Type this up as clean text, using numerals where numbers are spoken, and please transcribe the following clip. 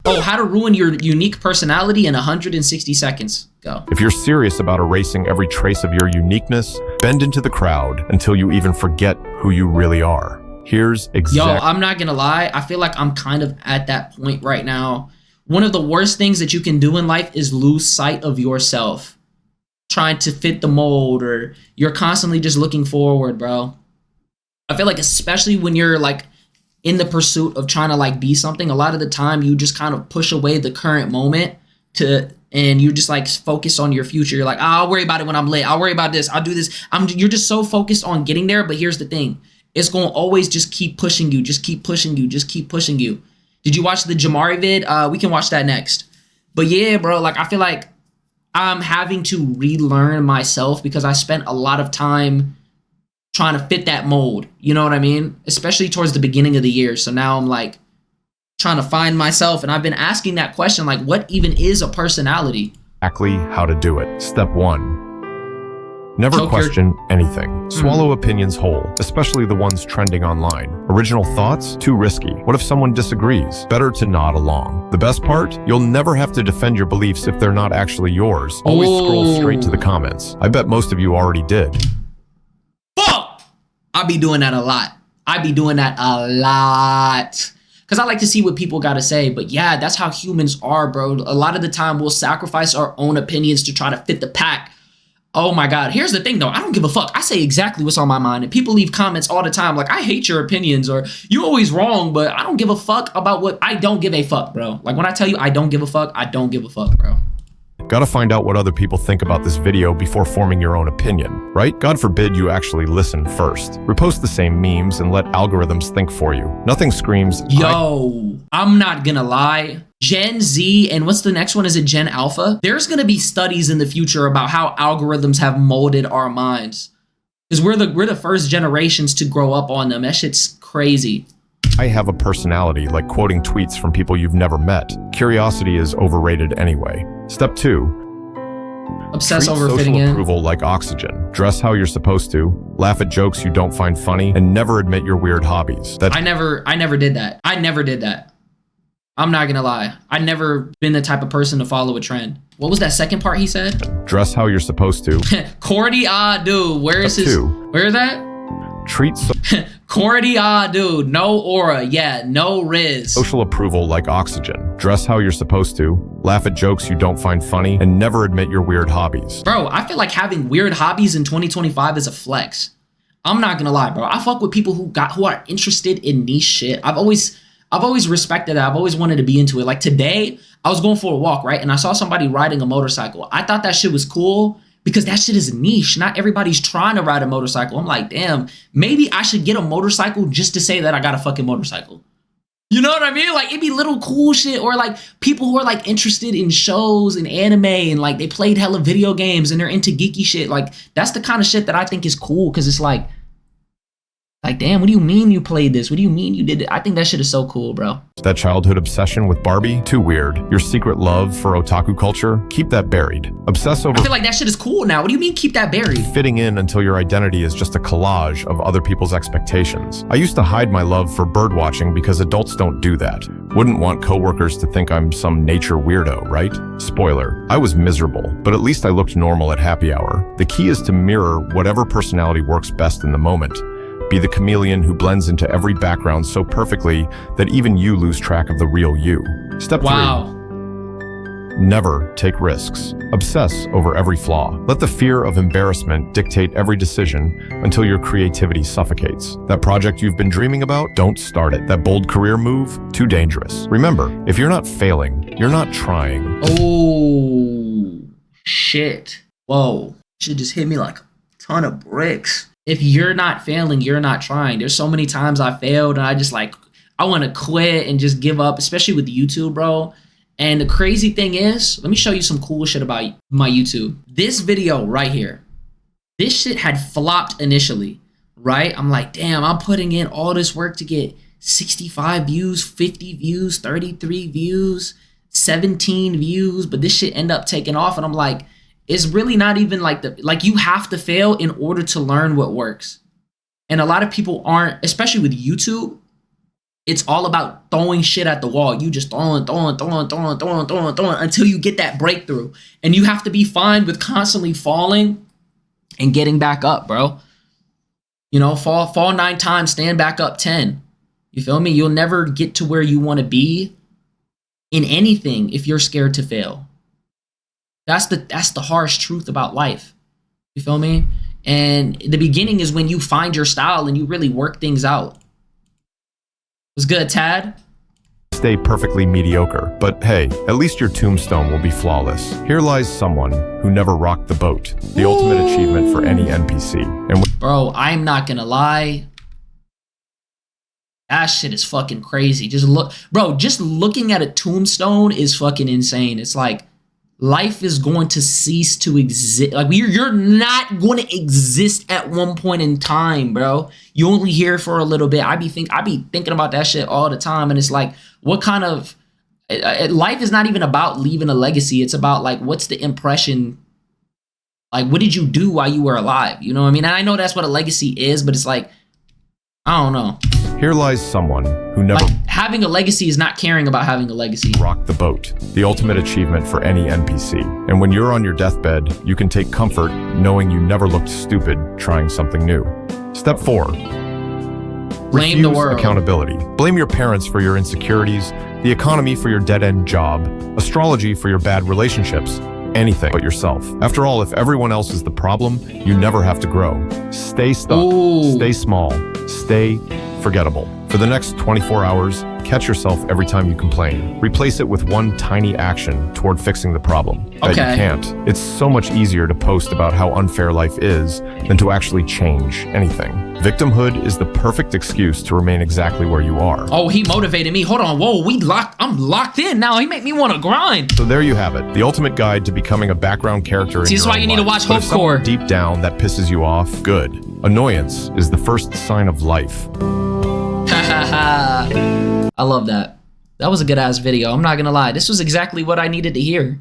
Oh, how to ruin your unique personality in 160 seconds. Go. If you're serious about erasing every trace of your uniqueness, bend into the crowd until you even forget who you really are. Here's Yo, I'm not gonna lie. I feel like I'm kind of at that point right now. One of the worst things that you can do in life is lose sight of yourself. Trying to fit the mold, or you're constantly just looking forward, bro. I feel like especially when you're like in the pursuit of trying to like be something, a lot of the time you just kind of push away the current moment and you just like focus on your future. You're like, oh, I'll worry about it when I'm lit. I'll worry about this. I'll do this. You're just so focused on getting there. But here's the thing. It's going to always just keep pushing you. Just keep pushing you. Just keep pushing you. Did you watch the Jamari vid? We can watch that next. But yeah, bro, like I feel like I'm having to relearn myself because I spent a lot of time trying to fit that mold. You know what I mean? Especially towards the beginning of the year. So now I'm like trying to find myself. And I've been asking that question, like, what even is a personality? Exactly how to do it. Step 1. Never question anything. Swallow opinions whole, especially the ones trending online. Original thoughts? Too risky. What if someone disagrees? Better to nod along. The best part? You'll never have to defend your beliefs if they're not actually yours. Always scroll straight to the comments. I bet most of you already did. Fuck! I be doing that a lot. Because I like to see what people got to say. But yeah, that's how humans are, bro. A lot of the time we'll sacrifice our own opinions to try to fit the pack. Oh my God. Here's the thing though. I don't give a fuck. I say exactly what's on my mind. And people leave comments all the time like, I hate your opinions, or you always wrong, but I don't give a fuck about what I don't give a fuck, bro. Like when I tell you I don't give a fuck, I don't give a fuck, bro. Gotta find out what other people think about this video before forming your own opinion, right? God forbid you actually listen first. Repost the same memes and let algorithms think for you. Nothing screams, yo, I'm not gonna lie. Gen Z, and what's the next one? Is it Gen Alpha? There's gonna be studies in the future about how algorithms have molded our minds. Because we're the first generations to grow up on them. That shit's crazy. I have a personality, like quoting tweets from people you've never met. Curiosity is overrated anyway. Step 2. Obsess Treat over social fitting in. approval like oxygen. Dress how you're supposed to. Laugh at jokes you don't find funny, and never admit your weird hobbies. I never did that. I never did that. I'm not gonna lie. I've never been the type of person to follow a trend. What was that second part he said? Dress how you're supposed to. Cordy, dude. Where is his? Where is that? Treat Cordy, dude. No aura. Yeah, no riz. Social approval like oxygen. Dress how you're supposed to. Laugh at jokes you don't find funny, and never admit your weird hobbies. Bro, I feel like having weird hobbies in 2025 is a flex. I'm not gonna lie, bro. I fuck with people who are interested in niche shit. I've always respected that. I've always wanted to be into it. Like today, I was going for a walk, right? And I saw somebody riding a motorcycle. I thought that shit was cool because that shit is niche. Not everybody's trying to ride a motorcycle. I'm like, damn, maybe I should get a motorcycle just to say that I got a fucking motorcycle. You know what I mean? Like it'd be little cool shit, or like people who are like interested in shows and anime and like they played hella video games and they're into geeky shit. Like that's the kind of shit that I think is cool because it's like, damn, what do you mean you played this? What do you mean you did it? I think that shit is so cool, bro. That childhood obsession with Barbie? Too weird. Your secret love for otaku culture? Keep that buried. Obsess over... I feel like that shit is cool now. What do you mean keep that buried? Fitting in until your identity is just a collage of other people's expectations. I used to hide my love for birdwatching because adults don't do that. Wouldn't want coworkers to think I'm some nature weirdo, right? Spoiler, I was miserable, but at least I looked normal at happy hour. The key is to mirror whatever personality works best in the moment. Be the chameleon who blends into every background so perfectly that even you lose track of the real you. Step 3. Never take risks. Obsess over every flaw. Let the fear of embarrassment dictate every decision until your creativity suffocates. That project you've been dreaming about, don't start it. That bold career move, too dangerous. Remember, if you're not failing, you're not trying. Oh, shit. Whoa. Shit just hit me like a ton of bricks. If you're not failing, you're not trying. There's so many times I failed and I just like, I want to quit and just give up, especially with YouTube, bro. And the crazy thing is, let me show you some cool shit about my YouTube. This video right here, this shit had flopped initially, right? I'm like, damn, I'm putting in all this work to get 65 views, 50 views, 33 views, 17 views, but this shit ended up taking off. And I'm like, it's really not even like you have to fail in order to learn what works. And a lot of people aren't, especially with YouTube, It's all about throwing shit at the wall. You just throwing until you get that breakthrough. And you have to be fine with constantly falling and getting back up, bro. You know, fall 9 times, stand back up 10. You feel me? You'll never get to where you want to be in anything if you're scared to fail. That's the harsh truth about life. You feel me? And the beginning is when you find your style and you really work things out. Was good, Tad? Stay perfectly mediocre, but hey, at least your tombstone will be flawless. Here lies someone who never rocked the boat, the ultimate achievement for any NPC. And bro, I'm not gonna lie. That shit is fucking crazy. Just look, bro, just looking at a tombstone is fucking insane. It's like life is going to cease to exist. Like you're not going to exist at one point in time, bro. You only here for a little bit. I be thinking about that shit all the time, and it's like, what kind of life is not even about leaving a legacy. It's about like, what's the impression? Like, what did you do while you were alive? You know what I mean? And I know that's what a legacy is, but it's like, I don't know. Here lies someone who never... Like, having a legacy is not caring about having a legacy. Rocked the boat, the ultimate achievement for any NPC. And when you're on your deathbed, you can take comfort knowing you never looked stupid trying something new. Step 4. Blame the world. Accountability. Blame your parents for your insecurities, the economy for your dead-end job, astrology for your bad relationships, anything but yourself. After all, if everyone else is the problem, you never have to grow. Stay stuck, stay small, stay forgettable. For the next 24 hours, catch yourself every time you complain. Replace it with one tiny action toward fixing the problem. Bet you can't. It's so much easier to post about how unfair life is than to actually change anything. Victimhood is the perfect excuse to remain exactly where you are. Oh, he motivated me. Hold on. Whoa, I'm locked in now. He made me want to grind. So there you have it. The ultimate guide to becoming a background character in See, this is why you need to watch Hope Core. Deep down that pisses you off, good. Annoyance is the first sign of life. I love that. That was a good ass video. I'm not gonna lie. This was exactly what I needed to hear.